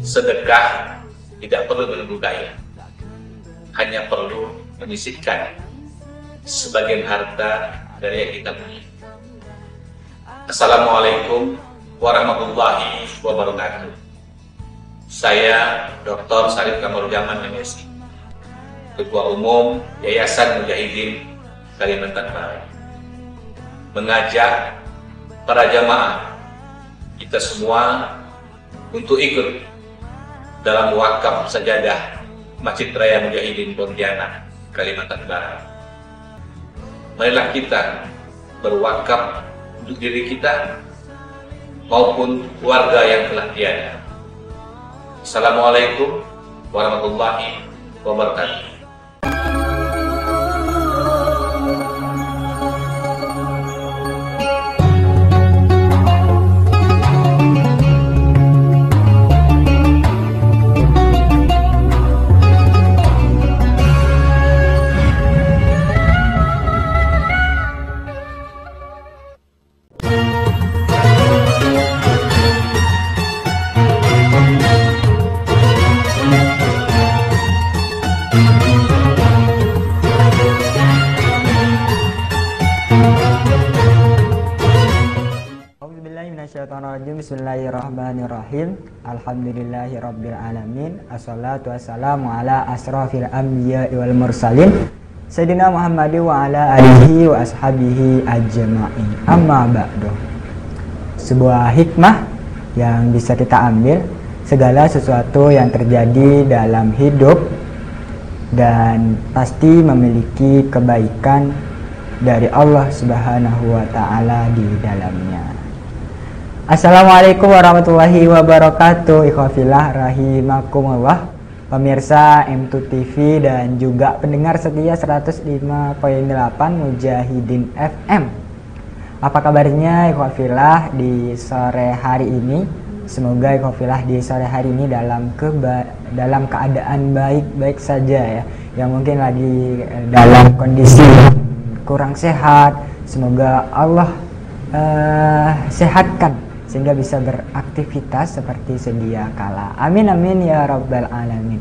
sedekah tidak perlu menunggu kaya, hanya perlu menyisihkan sebagian harta dari yang kita punya. Assalamualaikum warahmatullahi wabarakatuh. Saya Dr. Sarif Kamarudzaman MSI, Ketua Umum Yayasan Mujahidin Kalimantan Barat, mengajak para jamaah kita semua untuk ikut dalam wakaf sajadah Masjid Raya Mujahidin Pontianak, Kalimantan Barat. Marilah kita berwakaf untuk diri kita maupun keluarga yang telah tiada. Assalamualaikum warahmatullahi wabarakatuh. Bismillahirrahmanirrahim. Alhamdulillahirabbil alamin. Assalatu wassalamu ala asrafil anbiya'i wal mursalin Sayyidina Muhammad wa ala alihi wa ashabihi ajma'in. Amma ba'du. Sebuah hikmah yang bisa kita ambil, segala sesuatu yang terjadi dalam hidup dan pasti memiliki kebaikan dari Allah Subhanahu wa taala di dalamnya. Assalamualaikum warahmatullahi wabarakatuh. Ikhwafillah rahimakumullah, pemirsa M2 TV dan juga pendengar setia 105.8 Mujahidin FM. Apa kabarnya ikhwafillah di sore hari ini? Semoga ikhwafillah di sore hari ini dalam keadaan baik-baik saja ya. Yang mungkin lagi dalam kondisi kurang sehat, semoga Allah sehatkan sehingga bisa beraktivitas seperti sedia kala. Amin amin ya rabbal alamin.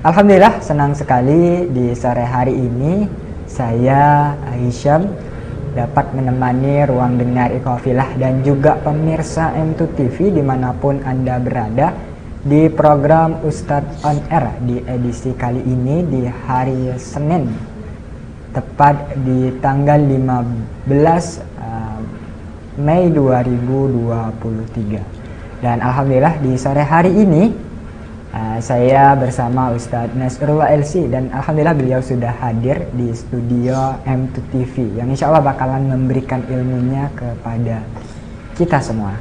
Alhamdulillah, senang sekali di sore hari ini saya Hisham dapat menemani ruang dengar ikhwafillah dan juga pemirsa M2 TV dimanapun Anda berada di program Ustadz On Air di edisi kali ini di hari Senin, tepat di tanggal 15 Mei 2023. Dan alhamdulillah di sore hari ini saya bersama Ustadz Nasrullah LC dan alhamdulillah beliau sudah hadir di studio M2 TV yang insya Allah bakalan memberikan ilmunya kepada kita semua.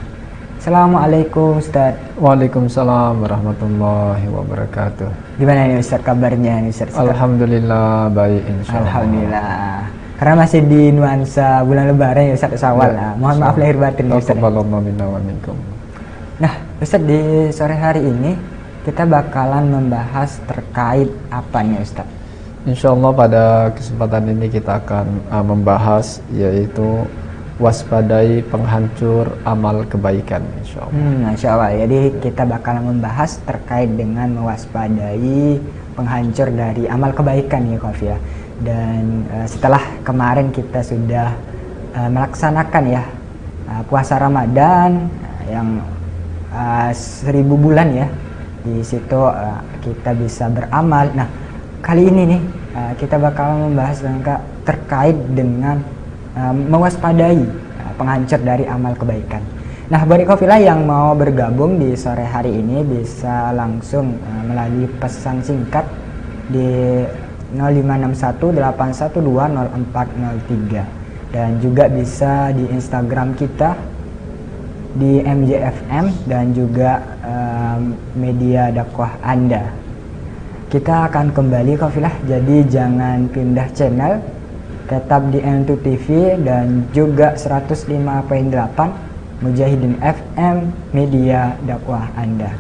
Assalamualaikum Ustadz. Waalaikumsalam warahmatullahi wabarakatuh. Gimana nih Ustadz kabarnya nih Ustadz? Alhamdulillah baik insya Allah. Alhamdulillah. Karena masih di nuansa bulan lebaran ya Ustadz, Syawal lah. Mohon maaf lahir batin ya Ustadz. Nah Ustadz, di sore hari ini kita bakalan membahas terkait apa nih Ustadz? Insya Allah pada kesempatan ini kita akan membahas yaitu waspadai penghancur amal kebaikan insya Allah. Insya Allah. Jadi kita bakalan membahas terkait dengan mewaspadai penghancur dari amal kebaikan ya Kofia. Dan setelah kemarin kita sudah melaksanakan ya puasa Ramadan yang 1000 bulan ya, di situ kita bisa beramal. Nah kali ini nih kita bakal membahas terkait dengan mewaspadai penghancur dari amal kebaikan. Nah buat ikhwafillah yang mau bergabung di sore hari ini bisa langsung melalui pesan singkat di 056181200403 dan juga bisa di Instagram kita di MJFM dan juga media dakwah Anda. Kita akan kembali kafilah, jadi jangan pindah channel, tetap di M2 TV dan juga 105.8 Mujahidin FM, media dakwah Anda.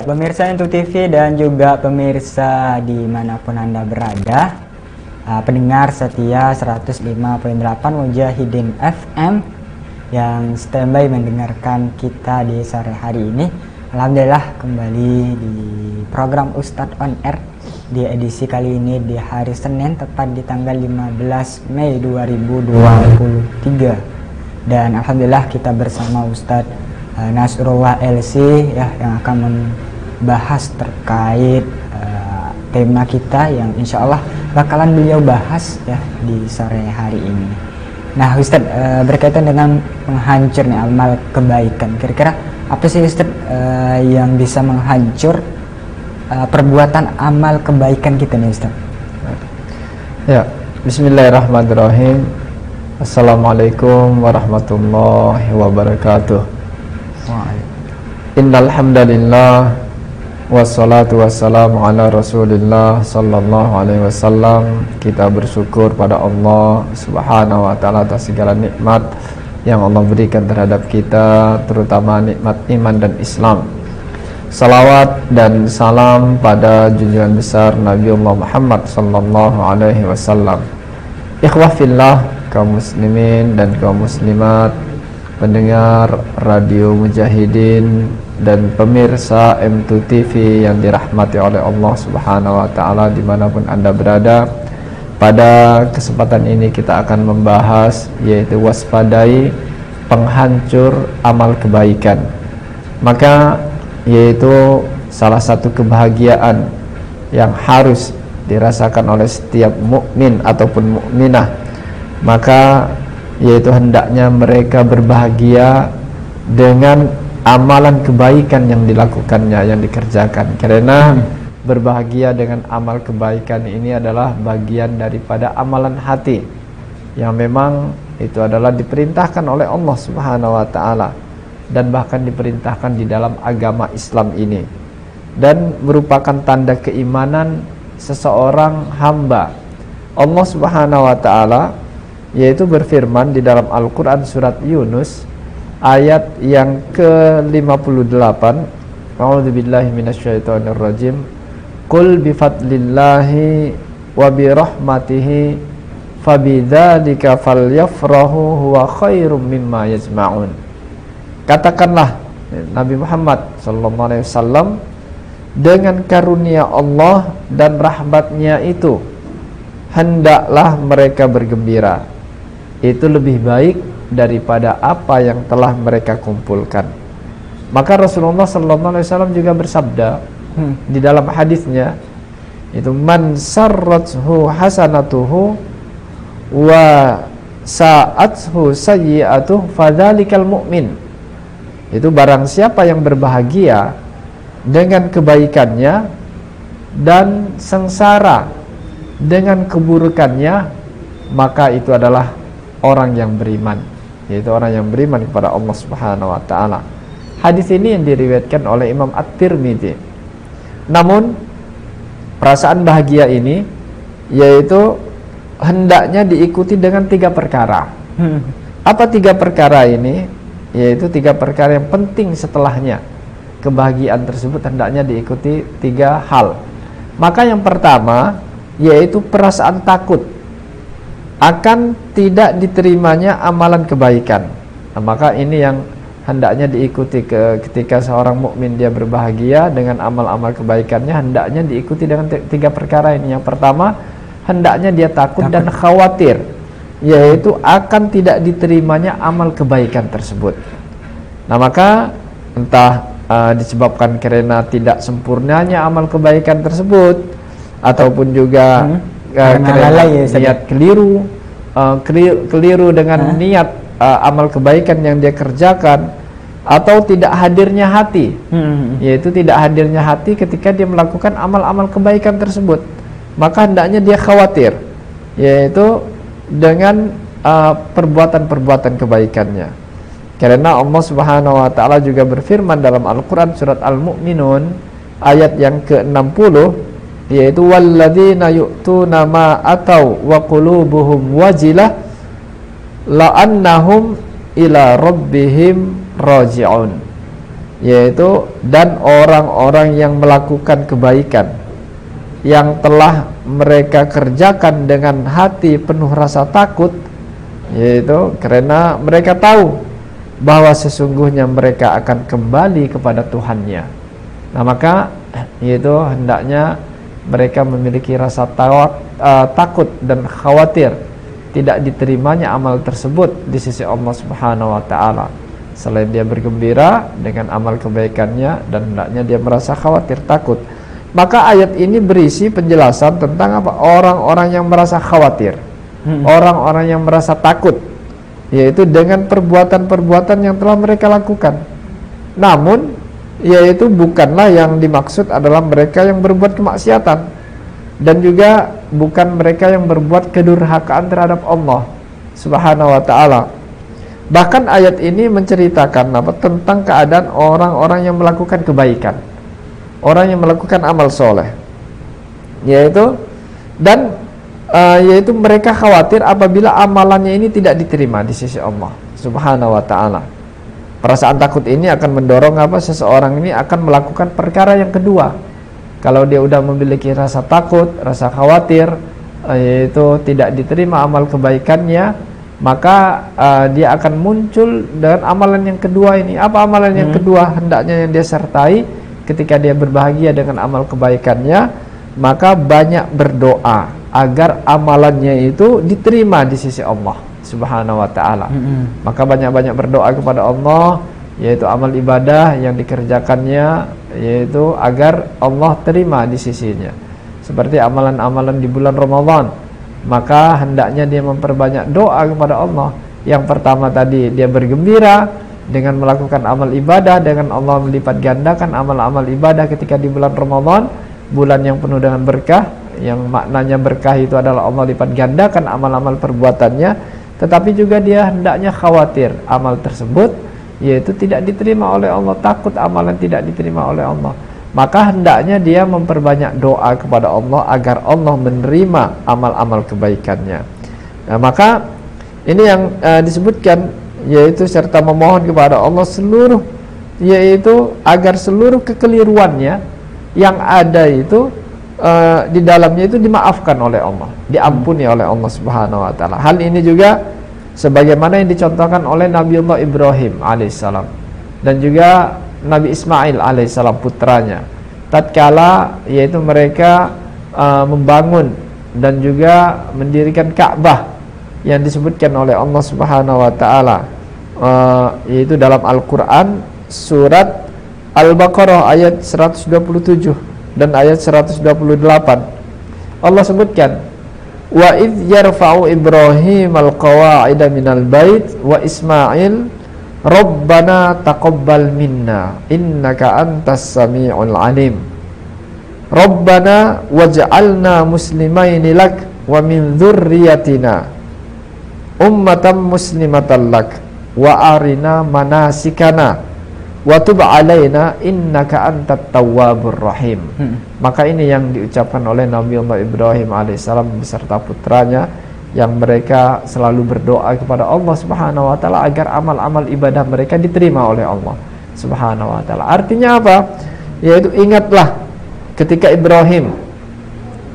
pemirsa Entu TV dan juga pemirsa dimanapun Anda berada, pendengar setia 105.8 Mujahidin FM yang standby mendengarkan kita di sore hari ini. Alhamdulillah kembali di program Ustadz On Air di edisi kali ini di hari Senin tepat di tanggal 15 Mei 2023. Dan alhamdulillah kita bersama Ustadz Nasrullah LC ya, yang akan membahas terkait tema kita yang insya Allah bakalan beliau bahas ya di sore hari ini. Nah Ustadz, berkaitan dengan menghancur nih amal kebaikan, kira-kira apa sih Ustadz yang bisa menghancur perbuatan amal kebaikan kita nih Ustadz? Ya, bismillahirrahmanirrahim. Assalamualaikum warahmatullahi wabarakatuh. Innal hamdalillah wassalatu wassalamu ala Rasulillah sallallahu alaihi wasallam. Kita bersyukur pada Allah Subhanahu wa taala atas segala nikmat yang Allah berikan terhadap kita, terutama nikmat iman dan Islam. Salawat dan salam pada junjungan besar Nabiullah Muhammad sallallahu alaihi wasallam. Ikhwah fillah, kaum muslimin dan kaum muslimat, pendengar Radio Mujahidin dan pemirsa M2 TV yang dirahmati oleh Allah Subhanahu wa taala dimanapun Anda berada. Pada kesempatan ini kita akan membahas yaitu waspadai penghancur amal kebaikan. Maka yaitu salah satu kebahagiaan yang harus dirasakan oleh setiap mukmin ataupun mukminah. Maka yaitu hendaknya mereka berbahagia dengan amalan kebaikan yang dilakukannya, yang dikerjakan. Karena berbahagia dengan amal kebaikan ini adalah bagian daripada amalan hati yang memang itu adalah diperintahkan oleh Allah Subhanahu wa taala dan bahkan diperintahkan di dalam agama Islam ini, dan merupakan tanda keimanan seseorang hamba. Allah Subhanahu wa taala yaitu berfirman di dalam Al-Quran surat Yunus ayat yang ke-58, A'udzubillahi minasyaitonirrajim, Qul bifadlillahi wa birahmatihi fabidzalika falyafrahu huwa khairum mimma yajma'un. Katakanlah Nabi Muhammad sallallahu alaihi wasallam, dengan karunia Allah dan rahmatnya itu hendaklah mereka bergembira, itu lebih baik daripada apa yang telah mereka kumpulkan. Maka Rasulullah sallallahu alaihi wasallam juga bersabda di dalam hadisnya, itu man sarrathu hasanatuhu wa sa'athu sayyi'atuhu fadzalikal mu'min. Itu barang siapa yang berbahagia dengan kebaikannya dan sengsara dengan keburukannya, maka itu adalah orang yang beriman, yaitu orang yang beriman kepada Allah Subhanahu wa taala. Hadis ini yang diriwayatkan oleh Imam At-Tirmidzi. Namun perasaan bahagia ini yaitu hendaknya diikuti dengan 3 perkara. Apa 3 perkara ini? Yaitu 3 perkara yang penting setelahnya. Kebahagiaan tersebut hendaknya diikuti 3 hal. Maka yang pertama yaitu perasaan takut akan tidak diterimanya amalan kebaikan. Nah, maka ini yang hendaknya diikuti ketika seorang mukmin dia berbahagia dengan amal-amal kebaikannya, hendaknya diikuti dengan 3 perkara ini. Yang pertama, hendaknya dia takut dan khawatir, yaitu akan tidak diterimanya amal kebaikan tersebut. Nah, maka entah disebabkan karena tidak sempurnanya amal kebaikan tersebut, ataupun juga karena niat keliru dengan niat amal kebaikan yang dia kerjakan, atau tidak hadirnya hati, yaitu tidak hadirnya hati ketika dia melakukan amal-amal kebaikan tersebut. Maka hendaknya dia khawatir, yaitu dengan perbuatan-perbuatan kebaikannya. Karena Allah Subhanahu wa taala juga berfirman dalam Al-Qur'an surat Al-Mu'minun ayat yang ke-60, yaitu walladzina yu'tuna ma atau wa qulubuhum wajilah la annahum ila rabbihim raji'un. yaitu dan orang-orang yang melakukan kebaikan yang telah mereka kerjakan dengan hati penuh rasa takut, yaitu karena mereka tahu bahwa sesungguhnya mereka akan kembali kepada Tuhannya. Nah, maka yaitu hendaknya mereka memiliki rasa takut dan khawatir tidak diterimanya amal tersebut di sisi Allah Subhanahu wa taala. Selain dia bergembira dengan amal kebaikannya, dan hendaknya dia merasa khawatir, takut. Maka ayat ini berisi penjelasan tentang apa? Orang-orang yang merasa khawatir, orang-orang yang merasa takut, yaitu dengan perbuatan-perbuatan yang telah mereka lakukan. Namun, yaitu bukanlah yang dimaksud adalah mereka yang berbuat kemaksiatan, dan juga bukan mereka yang berbuat kedurhakaan terhadap Allah Subhanahu wa taala. Bahkan ayat ini menceritakan apa? Tentang keadaan orang-orang yang melakukan kebaikan, orang yang melakukan amal soleh, yaitu yaitu mereka khawatir apabila amalannya ini tidak diterima di sisi Allah Subhanahu wa taala. Perasaan takut ini akan mendorong apa? Seseorang ini akan melakukan perkara yang kedua. Kalau dia udah memiliki rasa takut, rasa khawatir, yaitu tidak diterima amal kebaikannya, maka dia akan muncul dengan amalan yang kedua ini. Apa amalan yang kedua hendaknya yang dia sertai ketika dia berbahagia dengan amal kebaikannya? Maka banyak berdoa agar amalannya itu diterima di sisi Allah Subhanahu wa taala. Maka banyak-banyak berdoa kepada Allah, yaitu amal ibadah yang dikerjakannya, yaitu agar Allah terima di sisinya. Seperti amalan-amalan di bulan Ramadan, maka hendaknya dia memperbanyak doa kepada Allah. Yang pertama tadi, dia bergembira dengan melakukan amal ibadah, dengan Allah melipat gandakan amal-amal ibadah ketika di bulan Ramadan, bulan yang penuh dengan berkah, yang maknanya berkah itu adalah Allah lipat gandakan amal-amal perbuatannya. Tetapi juga dia hendaknya khawatir amal tersebut, yaitu tidak diterima oleh Allah, takut amalan tidak diterima oleh Allah. Maka hendaknya dia memperbanyak doa kepada Allah agar Allah menerima amal-amal kebaikannya. Nah, maka ini yang disebutkan, yaitu serta memohon kepada Allah yaitu agar seluruh kekeliruannya yang ada itu di dalamnya itu dimaafkan oleh Allah, diampuni oleh Allah Subhanahu wa taala. Hal ini juga sebagaimana yang dicontohkan oleh Nabiullah Ibrahim alaihissalam dan juga Nabi Ismail alaihissalam putranya. Tatkala yaitu mereka membangun dan juga mendirikan Ka'bah yang disebutkan oleh Allah Subhanahu wa taala, yaitu dalam Al-Qur'an surat Al-Baqarah ayat 127 dan ayat 128. Allah sebutkan, wa idh yarfa'u Ibrahim al-qawa'ida minal bait wa Ismail Rabbana taqabbal minna innaka antas sami'ul alim. Rabbana waj'alna muslimaini lak wa min dzurriyyatina ummatan muslimatan lak wa arina manasikana wa tub alaina innaka antat tawwabur rahim. Maka ini yang diucapkan oleh Nabiullah Ibrahim alaihissalam beserta putranya, yang mereka selalu berdoa kepada Allah Subhanahu wa taala agar amal-amal ibadah mereka diterima oleh Allah Subhanahu wa taala. Artinya apa? Yaitu ingatlah ketika Ibrahim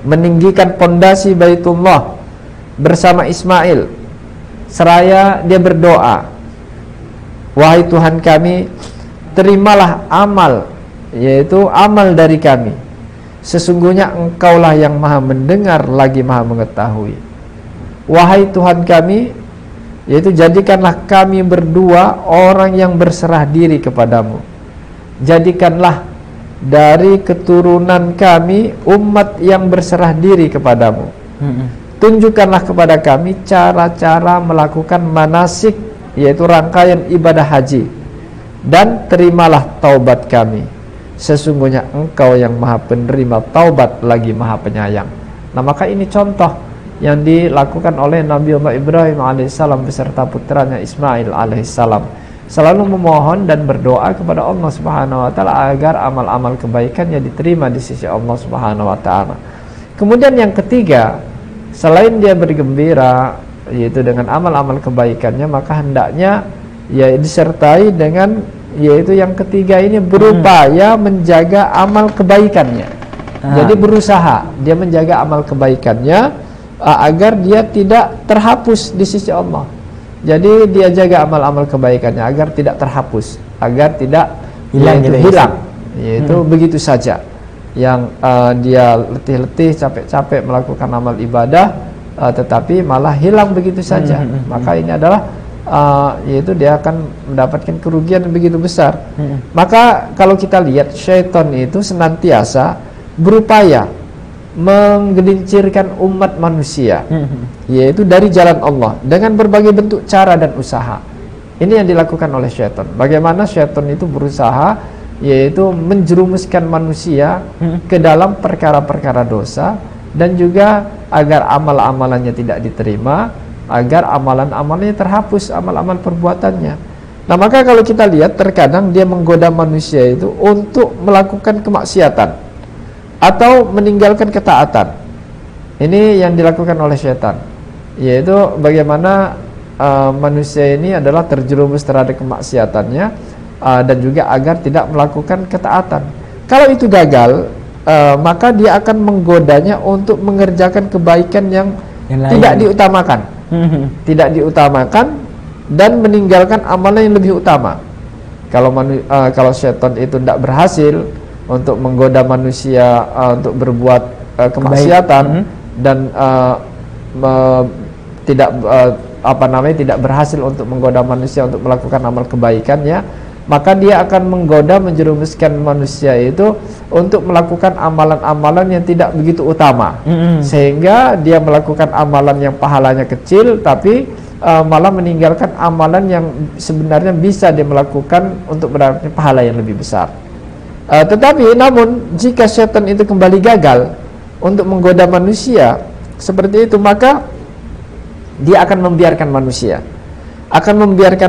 meninggikan pondasi Baitullah bersama Ismail, seraya dia berdoa, wahai Tuhan kami, terimalah amal, yaitu amal dari kami. Sesungguhnya Engkaulah yang maha mendengar lagi maha mengetahui. Wahai Tuhan kami, yaitu jadikanlah kami berdua orang yang berserah diri kepadamu. Jadikanlah dari keturunan kami umat yang berserah diri kepadamu. Tunjukkanlah kepada kami cara-cara melakukan manasik, yaitu rangkaian ibadah haji, dan terimalah taubat kami. Sesungguhnya Engkau yang maha penerima taubat lagi maha penyayang. Nah, maka ini contoh yang dilakukan oleh Nabiullah Ibrahim alaihissalam beserta putranya Ismail alaihissalam, selalu memohon dan berdoa kepada Allah Subhanahu wa taala agar amal-amal kebaikannya diterima di sisi Allah Subhanahu wa taala. Kemudian yang ketiga, selain dia bergembira yaitu dengan amal-amal kebaikannya, maka hendaknya ya disertai dengan yaitu yang ketiga ini berupaya menjaga amal kebaikannya. Jadi berusaha dia menjaga amal kebaikannya agar dia tidak terhapus di sisi Allah. Jadi dia jaga amal-amal kebaikannya agar tidak terhapus, agar tidak hilang, yaitu begitu saja. Yang dia letih-letih, capek-capek melakukan amal ibadah, tetapi malah hilang begitu saja. Maka ini adalah yaitu dia akan mendapatkan kerugian yang begitu besar. Maka kalau kita lihat, syaitan itu senantiasa berupaya menggelincirkan umat manusia, yaitu dari jalan Allah dengan berbagai bentuk cara dan usaha. Ini yang dilakukan oleh syaitan. Bagaimana syaitan itu berusaha, yaitu menjerumuskan manusia ke dalam perkara-perkara dosa, dan juga agar amal-amalannya tidak diterima, agar amalan-amalnya terhapus, amal-amal perbuatannya. Nah, maka kalau kita lihat, terkadang dia menggoda manusia itu untuk melakukan kemaksiatan atau meninggalkan ketaatan. Ini yang dilakukan oleh syaitan, yaitu bagaimana manusia ini adalah terjerumus terhadap kemaksiatannya, dan juga agar tidak melakukan ketaatan. Kalau itu gagal, maka dia akan menggodanya untuk mengerjakan kebaikan yang tidak diutamakan, tidak diutamakan, dan meninggalkan amalan yang lebih utama. Kalau syaitan itu tidak berhasil untuk menggoda manusia untuk berbuat kemaksiatan dan tidak berhasil untuk menggoda manusia untuk melakukan amal kebaikannya, maka dia akan menggoda, menjerumuskan manusia itu untuk melakukan amalan-amalan yang tidak begitu utama, sehingga dia melakukan amalan yang pahalanya kecil, tapi malah meninggalkan amalan yang sebenarnya bisa dia melakukan untuk mendapatkan pahala yang lebih besar. Tetapi namun jika syaitan itu kembali gagal untuk menggoda manusia seperti itu, maka dia akan membiarkan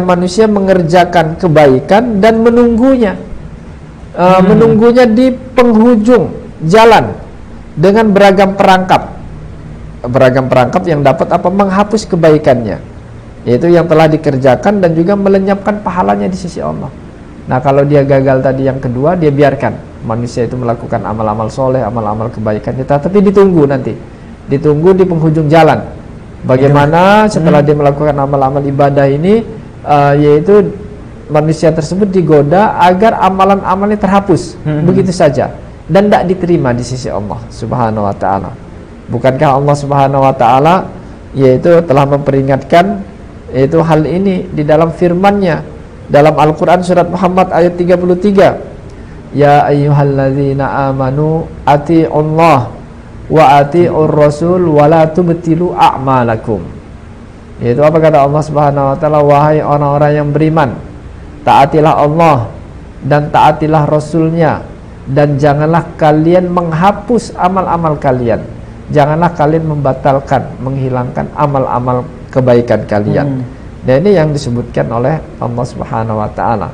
manusia mengerjakan kebaikan dan menunggunya di penghujung jalan dengan beragam perangkap yang dapat menghapus kebaikannya, yaitu yang telah dikerjakan, dan juga melenyapkan pahalanya di sisi Allah. Nah, kalau dia gagal tadi yang kedua, dia biarkan manusia itu melakukan amal-amal soleh, amal-amal kebaikan, tapi ditunggu di penghujung jalan. Bagaimana setelah dia melakukan amal-amal ibadah ini, yaitu manusia tersebut digoda agar amalan-amalnya terhapus begitu saja dan tidak diterima di sisi Allah Subhanahu wa taala. Bukankah Allah Subhanahu wa taala yaitu telah memperingatkan yaitu hal ini di dalam firman-Nya dalam Al-Quran surat Muhammad ayat 33, ya ayyuhalladzina amanu ati'ullah wa ati'ur rasul wa la tubtilu a'malakum. Yaitu apa kata Allah Subhanahu wa taala, wahai orang-orang yang beriman, taatilah Allah dan taatilah Rasulnya, dan janganlah kalian menghapus amal-amal kalian, janganlah kalian membatalkan, menghilangkan amal-amal kebaikan kalian. Dan ini yang disebutkan oleh Allah Subhanahu wa taala.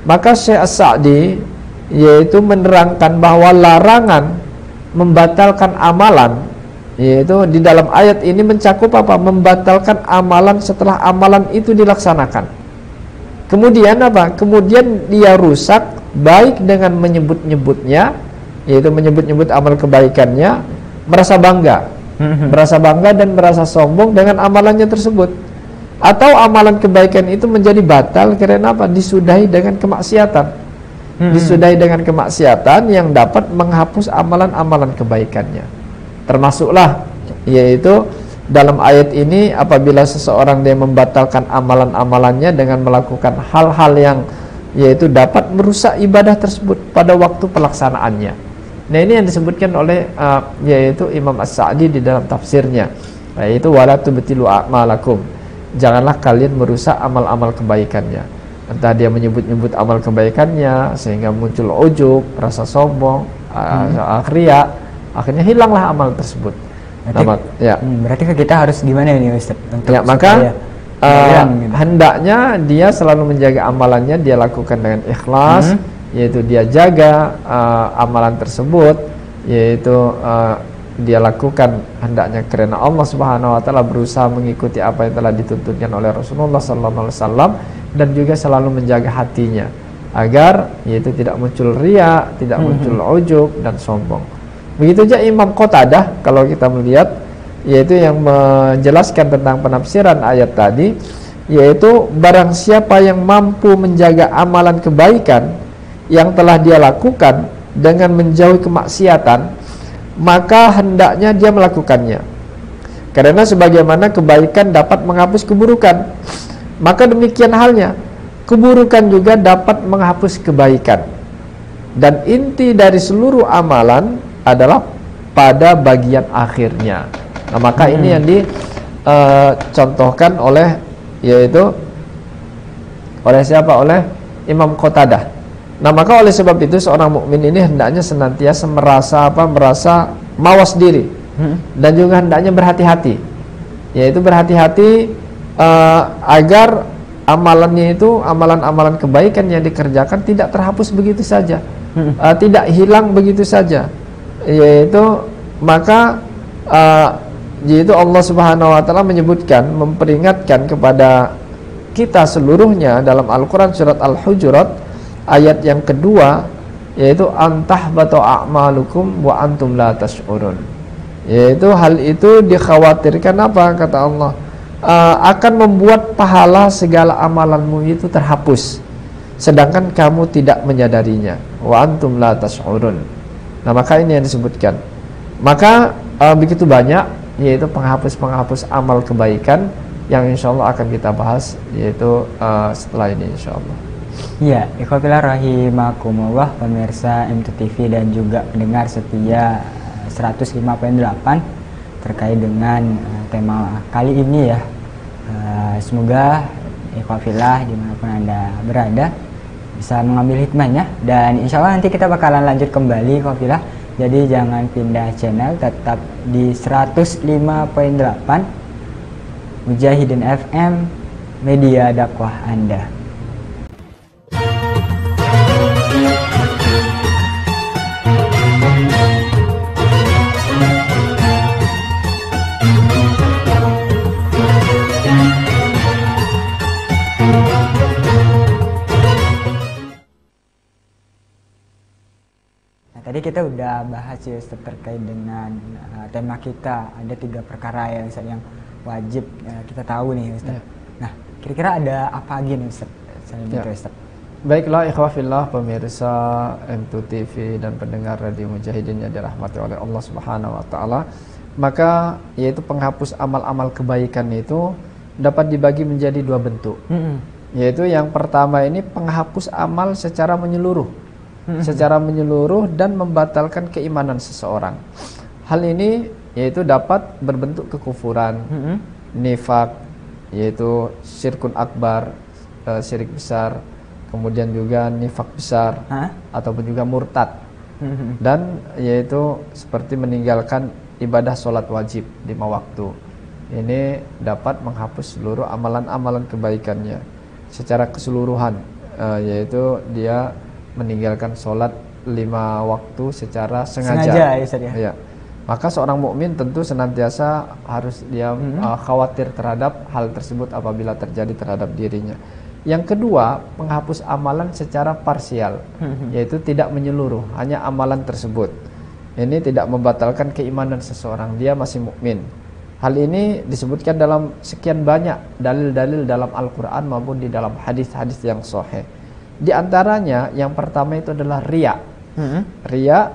Maka Syekh As-Sa'di yaitu menerangkan bahwa larangan membatalkan amalan, yaitu di dalam ayat ini mencakup apa? Membatalkan amalan setelah amalan itu dilaksanakan. Kemudian apa? Kemudian dia rusak baik dengan menyebut-nyebutnya, yaitu menyebut-nyebut amal kebaikannya, merasa bangga dan merasa sombong dengan amalannya tersebut. Atau amalan kebaikan itu menjadi batal karena apa? Disudahi dengan kemaksiatan. Disudahi dengan kemaksiatan yang dapat menghapus amalan-amalan kebaikannya. Termasuklah yaitu dalam ayat ini, apabila seseorang dia membatalkan amalan-amalannya dengan melakukan hal-hal yang yaitu dapat merusak ibadah tersebut pada waktu pelaksanaannya. Nah, ini yang disebutkan oleh yaitu Imam As-Sa'di di dalam tafsirnya, yaitu wala tubtilu a'malakum. Janganlah kalian merusak amal-amal kebaikannya. Entah dia menyebut-nyebut amal kebaikannya sehingga muncul ujub, rasa sombong, akhirnya hilanglah amal tersebut. Berarti kita harus gimana ini Ustaz? Maka hendaknya dia selalu menjaga amalannya, dia lakukan dengan ikhlas, yaitu dia jaga amalan tersebut, yaitu dia lakukan hendaknya karena Allah Subhanahu wa taala, berusaha mengikuti apa yang telah dituntutkan oleh Rasulullah sallallahu alaihi wasallam, dan juga selalu menjaga hatinya agar yaitu tidak muncul riya, tidak muncul ujub dan sombong. Begitu juga Imam Qatadah kalau kita melihat, yaitu yang menjelaskan tentang penafsiran ayat tadi, yaitu barang siapa yang mampu menjaga amalan kebaikan yang telah dia lakukan dengan menjauhi kemaksiatan, maka hendaknya dia melakukannya. Karena sebagaimana kebaikan dapat menghapus keburukan, maka demikian halnya keburukan juga dapat menghapus kebaikan. Dan inti dari seluruh amalan adalah pada bagian akhirnya. Nah, maka ini yang dicontohkan oleh, yaitu oleh siapa? Oleh Imam Qatadah. Nah, maka oleh sebab itu seorang mukmin ini hendaknya senantiasa merasa mawas diri, dan juga hendaknya berhati-hati, yaitu berhati-hati agar amalannya itu, amalan-amalan kebaikan yang dikerjakan tidak terhapus begitu saja, tidak hilang begitu saja. Yaitu maka yaitu Allah Subhanahu wa taala menyebutkan, memperingatkan kepada kita seluruhnya dalam Al-Qur'an surat Al-Hujurat ayat yang kedua, yaitu antahbatu a'malukum wa antum la tash'urun. Yaitu hal itu dikhawatirkan apa, kata Allah, akan membuat pahala segala amalanmu itu terhapus, sedangkan kamu tidak menyadarinya. Wa antum la tash'urun. Nah, maka ini yang disebutkan. Maka begitu banyak, yaitu penghapus-penghapus amal kebaikan yang insya Allah akan kita bahas, yaitu setelah ini insya Allah. Iya, ikhwatilah rahimakumullah, pemirsa M2TV dan juga pendengar setia 105.8 terkait dengan tema kali ini ya. Semoga ikhwatilah dimanapun Anda berada bisa mengambil hikmahnya, dan insya Allah nanti kita bakalan lanjut kembali ikhwatilah. Jadi jangan pindah channel, tetap di 105.8 Mujahidin FM, media dakwah Anda. Tadi kita udah bahas ya Ustaz terkait dengan tema kita, ada 3 perkara ya Ustaz yang wajib kita tahu nih Ustaz. Nah, kira-kira ada apa lagi nih Ustaz selain itu Ustaz? Baiklah ikhwafillah pemirsa M2TV dan pendengar Radio Mujahidin yang dirahmati oleh Allah Subhanahu wa taala. Maka yaitu penghapus amal-amal kebaikan itu dapat dibagi menjadi 2 bentuk. Yaitu yang pertama ini penghapus amal secara menyeluruh. Secara menyeluruh dan membatalkan keimanan seseorang. Hal ini yaitu dapat berbentuk kekufuran, nifak, yaitu syirkun akbar, syirik besar, kemudian juga nifak besar, ataupun juga murtad. Dan yaitu seperti meninggalkan ibadah sholat wajib 5 waktu. Ini dapat menghapus seluruh amalan-amalan kebaikannya secara keseluruhan, yaitu dia meninggalkan sholat 5 waktu secara sengaja ya. Maka seorang mukmin tentu senantiasa harus dia khawatir terhadap hal tersebut apabila terjadi terhadap dirinya. Yang kedua, penghapus amalan secara parsial, yaitu tidak menyeluruh, hanya amalan tersebut. Ini tidak membatalkan keimanan seseorang, dia masih mukmin. Hal ini disebutkan dalam sekian banyak dalil-dalil dalam Al-Quran maupun di dalam hadis-hadis yang sahih. Di antaranya yang pertama itu adalah riya. Riya,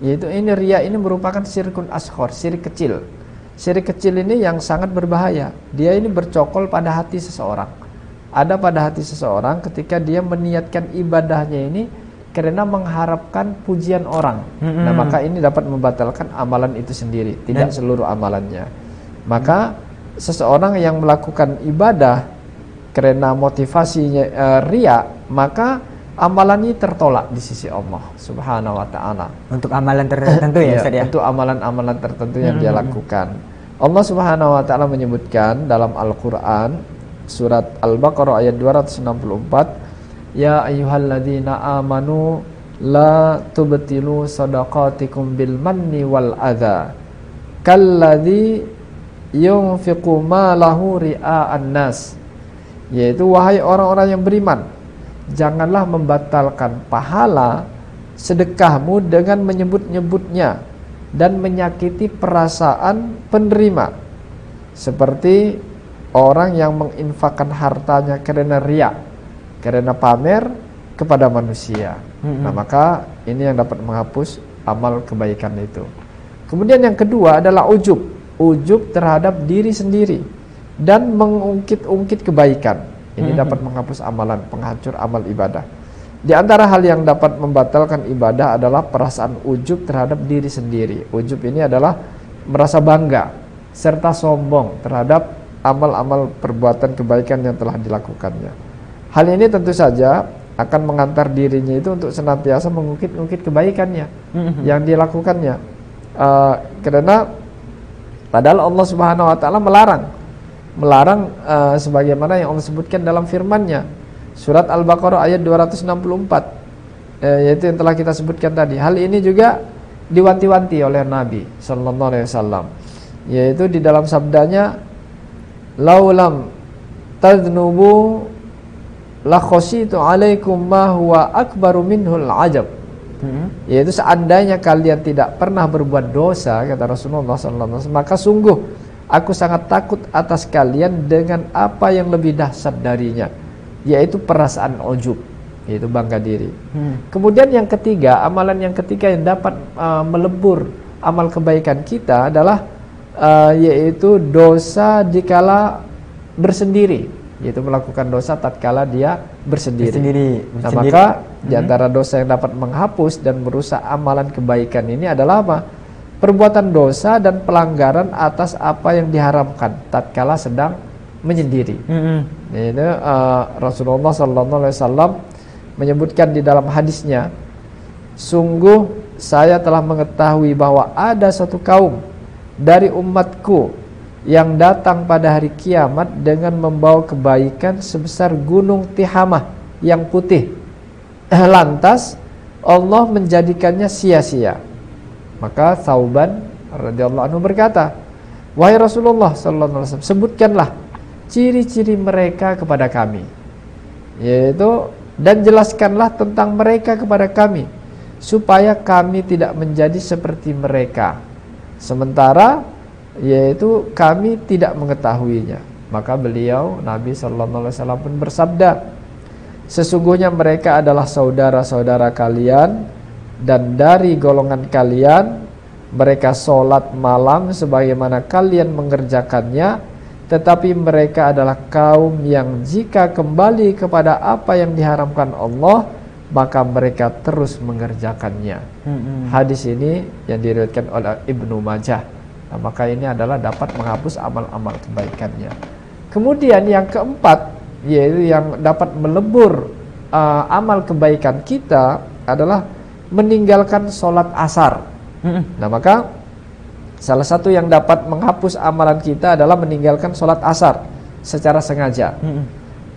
yaitu riya ini merupakan syirkun asghar, syirik kecil. Syirik kecil ini yang sangat berbahaya. Dia ini bercokol pada hati seseorang. Ada pada hati seseorang ketika dia meniatkan ibadahnya ini karena mengharapkan pujian orang. Nah, maka ini dapat membatalkan amalan itu sendiri, tidak seluruh amalannya. Maka seseorang yang melakukan ibadah karena motivasinya riya, maka amalan ini tertolak di sisi Allah Subhanahu wa taala. Untuk amalan tertentu ya Ustaz ya. Untuk amalan-amalan tertentu yang dia lakukan. Allah Subhanahu wa taala menyebutkan dalam Al-Qur'an surat Al-Baqarah ayat 264, ya ayyuhalladzina amanu la tubtilu shadaqatikum bil manni wal adza kalladzi yunfiqu malahu ria'an nas. Yaitu wahai orang-orang yang beriman, janganlah membatalkan pahala sedekahmu dengan menyebut-nyebutnya dan menyakiti perasaan penerima, seperti orang yang menginfakkan hartanya karena riya, karena pamer kepada manusia. Nah, maka ini yang dapat menghapus amal kebaikan itu. Kemudian yang kedua adalah ujub terhadap diri sendiri dan mengungkit-ungkit kebaikan. Ini dapat menghapus amalan, penghancur amal ibadah. Di antara hal yang dapat membatalkan ibadah adalah perasaan ujub terhadap diri sendiri. Ujub ini adalah merasa bangga serta sombong terhadap amal-amal perbuatan kebaikan yang telah dilakukannya. Hal ini tentu saja akan mengantar dirinya itu untuk senantiasa mengungkit-ungkit kebaikannya yang dilakukannya. Karena padahal Allah Subhanahu wa taala melarang sebagaimana yang Allah sebutkan dalam firman-Nya. Surat Al-Baqarah ayat 264, yaitu yang telah kita sebutkan tadi. Hal ini juga diwanti-wanti oleh Nabi sallallahu alaihi wasallam, yaitu di dalam sabdanya, laulam tadnubu la khasyitu alaikum ma huwa akbaru minhul ajab. Yaitu seandainya kalian tidak pernah berbuat dosa, kata Rasulullah sallallahu alaihi wasallam, maka sungguh aku sangat takut atas kalian dengan apa yang lebih dahsyat darinya, yaitu perasaan ujub, yaitu bangga diri. Kemudian yang ketiga, amalan yang ketiga yang dapat melebur amal kebaikan kita adalah yaitu dosa dikala bersendiri, yaitu melakukan dosa tatkala dia bersendiri. Nah, maka di antara dosa yang dapat menghapus dan merusak amalan kebaikan ini adalah apa? Perbuatan dosa dan pelanggaran atas apa yang diharamkan tatkala sedang menyendiri. Ini Rasulullah sallallahu alaihi wasallam menyebutkan di dalam hadisnya, sungguh saya telah mengetahui bahwa ada satu kaum dari umatku yang datang pada hari kiamat dengan membawa kebaikan sebesar gunung Tihamah yang putih. Lantas Allah menjadikannya sia-sia. Maka Thauban radhiyallahu anhu berkata, wahai Rasulullah sallallahu alaihi wasallam, sebutkanlah ciri-ciri mereka kepada kami, yaitu dan jelaskanlah tentang mereka kepada kami, supaya kami tidak menjadi seperti mereka, sementara yaitu kami tidak mengetahuinya. Maka beliau Nabi sallallahu alaihi wasallam pun bersabda, sesungguhnya mereka adalah saudara-saudara kalian, dan dari golongan kalian mereka sholat malam sebagaimana kalian mengerjakannya, tetapi mereka adalah kaum yang jika kembali kepada apa yang diharamkan Allah, maka mereka terus mengerjakannya. Hadis ini yang diriwayatkan oleh Ibnu Majah. Nah, maka ini adalah dapat menghapus amal-amal kebaikannya. Kemudian yang keempat, yaitu yang dapat melebur amal kebaikan kita adalah meninggalkan sholat asar. Nah, maka salah satu yang dapat menghapus amalan kita adalah meninggalkan sholat asar secara sengaja.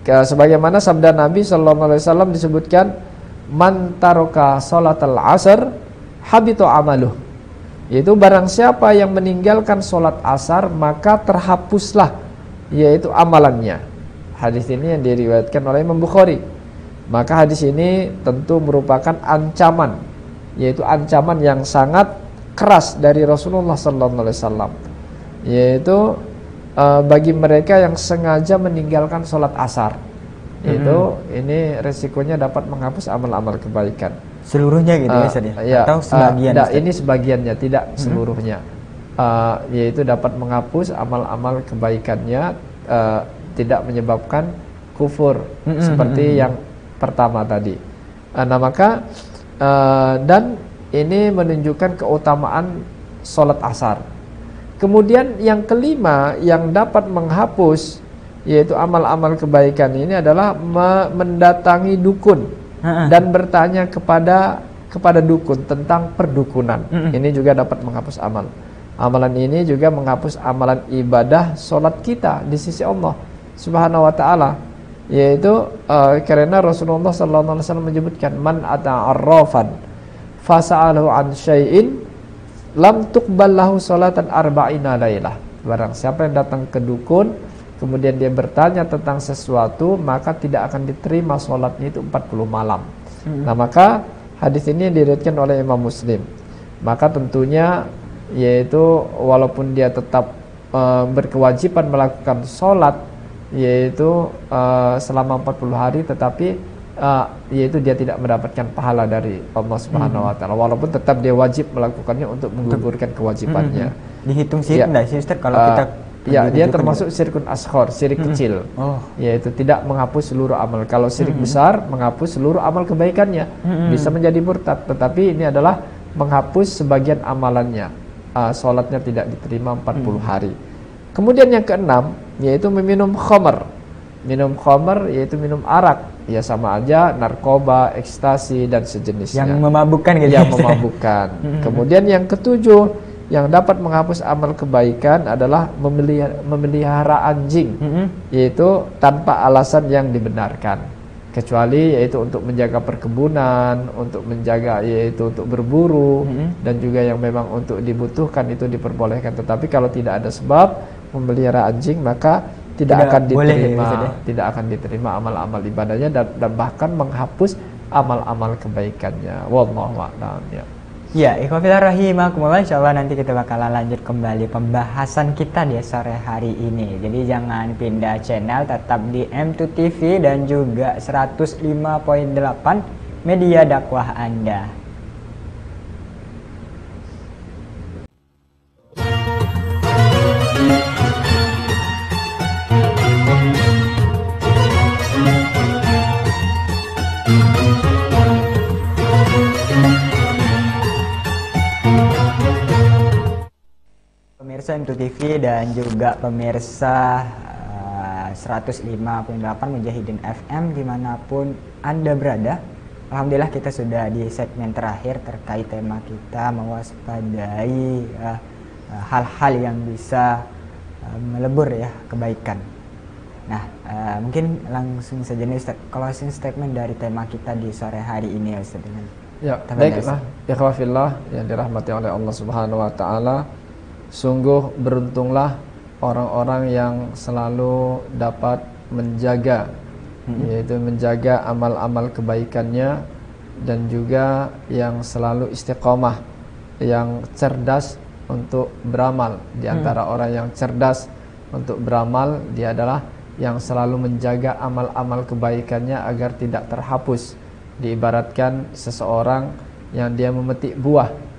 Sebagaimana sabda Nabi sallallahu alaihi wasallam disebutkan, man taraka sholatal asar habito amaluh. Yaitu barang siapa yang meninggalkan sholat asar maka terhapuslah yaitu amalannya. Hadis ini yang diriwayatkan oleh Imam Bukhari. Maka hadis ini tentu merupakan ancaman, yaitu ancaman yang sangat keras dari Rasulullah sallallahu alaihi wasallam, yaitu bagi mereka yang sengaja meninggalkan sholat asar, yaitu ini resikonya dapat menghapus amal-amal kebaikan Seluruhnya gitu ya, atau sebagian? Ini sebagiannya, tidak seluruhnya. Yaitu dapat menghapus amal-amal kebaikannya, tidak menyebabkan kufur seperti yang pertama tadi. Nah, maka dan ini menunjukkan keutamaan sholat asar. Kemudian yang kelima yang dapat menghapus yaitu amal-amal kebaikan ini adalah mendatangi dukun dan bertanya kepada dukun tentang perdukunan. Ini juga dapat menghapus amal. Amalan ini juga menghapus amalan ibadah sholat kita di sisi Allah Subhanahu wa taala, yaitu karena Rasulullah sallallahu alaihi wasallam menyebutkan, man ata'arrafan fasa'alahu an syai'in lam tuqbal lahu salatan arba'ina lailah. Barang siapa yang datang ke dukun kemudian dia bertanya tentang sesuatu, maka tidak akan diterima sholatnya itu 40 malam. Nah, maka hadis ini diriwayatkan oleh Imam Muslim. Maka tentunya yaitu walaupun dia tetap berkewajiban melakukan sholat yaitu selama 40 hari, tetapi yaitu dia tidak mendapatkan pahala dari Allah Subhanahu wa taala, walaupun tetap dia wajib melakukannya untuk menggugurkan kewajibannya. Dihitung syirik enggak sih Ustaz kalau kita dia termasuk syirkun asghar, syirik kecil. Yaitu tidak menghapus seluruh amal. Kalau syirik besar menghapus seluruh amal kebaikannya, bisa menjadi murtad, tetapi ini adalah menghapus sebagian amalannya. Salatnya tidak diterima 40 hari. Kemudian yang keenam yaitu meminum khamar. Minum khamar yaitu minum arak, ya sama aja narkoba, ekstasi dan sejenisnya. Yang memabukkan gitu. Yang memabukkan. Kemudian yang ketujuh yang dapat menghapus amal kebaikan adalah memelihara anjing, yaitu tanpa alasan yang dibenarkan, kecuali yaitu untuk menjaga perkebunan, untuk menjaga yaitu untuk berburu, dan juga yang memang untuk dibutuhkan itu diperbolehkan. Tetapi kalau tidak ada sebab memelihara anjing, maka tidak akan diterima, tidak akan diterima amal-amal ibadahnya, dan bahkan menghapus amal-amal kebaikannya. Wallahu a'lam. Ya, ikhwafillah rahimakumullah, insyaallah nanti kita bakalan lanjut kembali pembahasan kita di sore hari ini. Jadi jangan pindah channel, tetap di M2 TV dan juga 105.8 media dakwah Anda. Pemirsa M2 TV dan juga pemirsa 105.8 Mujahidin FM dimanapun Anda berada. Alhamdulillah kita sudah di segmen terakhir terkait tema kita mewaspadai hal-hal yang bisa melebur ya kebaikan. Nah, mungkin langsung saja nih Ustaz, closing statement dari tema kita di sore hari ini ya Ustaz. Ya, baiklah. Ikhwafillah yang dirahmati oleh Allah Subhanahu wa taala. Sungguh beruntunglah orang-orang yang selalu dapat menjaga, yaitu menjaga amal-amal kebaikannya, dan juga yang selalu istiqomah, yang cerdas untuk beramal. Di antara orang yang cerdas untuk beramal, dia adalah yang selalu menjaga amal-amal kebaikannya agar tidak terhapus. Diibaratkan seseorang yang dia memetik buah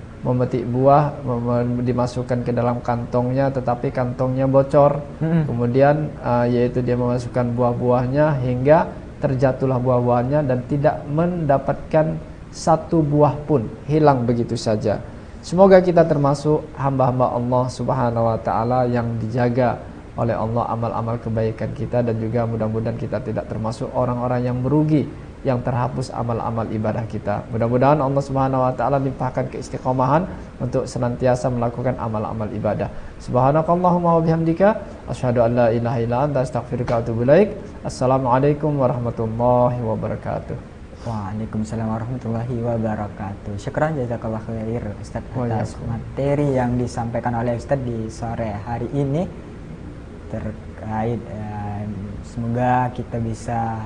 dimasukkan ke dalam kantongnya, tetapi kantongnya bocor. Kemudian yaitu dia memasukkan buah-buahnya hingga terjatuhlah buah-buahnya dan tidak mendapatkan satu buah pun, hilang begitu saja. Semoga kita termasuk hamba-hamba Allah Subhanahu wa taala yang dijaga oleh Allah amal-amal kebaikan kita, dan juga mudah-mudahan kita tidak termasuk orang-orang yang merugi, yang terhapus amal-amal ibadah kita. Mudah-mudahan Allah Subhanahu wa taala limpahkan keistiqomahan untuk senantiasa melakukan amal-amal ibadah. Subhanakallahumma wa bihamdika asyhadu an la ilaha illa anta astaghfiruka wa atubu ilaik. Assalamualaikum warahmatullahi wabarakatuh. Waalaikumsalam warahmatullahi wabarakatuh. Syukran jazakallah khair Ustaz atas materi yang disampaikan oleh Ustaz di sore hari ini terkait semoga kita bisa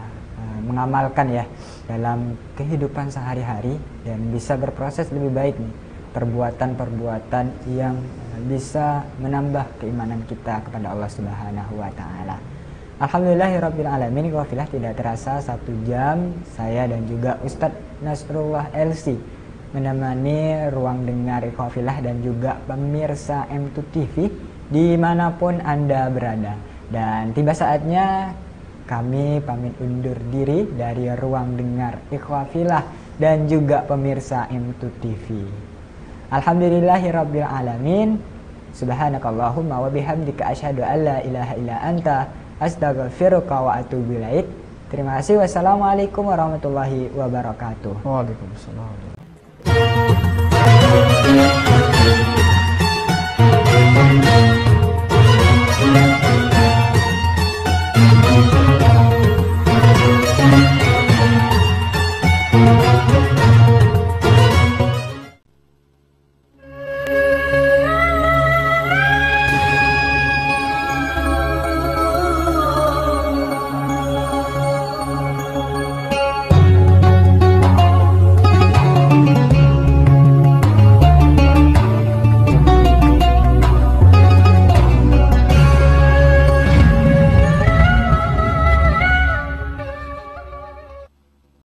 mengamalkan ya dalam kehidupan sehari-hari dan bisa berproses lebih baik nih, perbuatan-perbuatan yang bisa menambah keimanan kita kepada Allah Subhanahu wa taala. Alhamdulillahirabbil alamin. Wafilah tidak terasa 1 jam saya dan juga Ustadz Nasrullah LC menemani ruang dengar Wafilah dan juga pemirsa M2 TV dimanapun Anda berada. Dan tiba saatnya kami pamit undur diri dari ruang dengar Ikhwafilah dan juga pemirsa M2 TV. Alhamdulillahirabbil alamin. Subhanakallahumma wa bihamdika asyhadu an la ilaha illa anta astaghfiruka wa atubu ilaik. Terima kasih. Wassalamualaikum warahmatullahi wabarakatuh. Waalaikumsalam.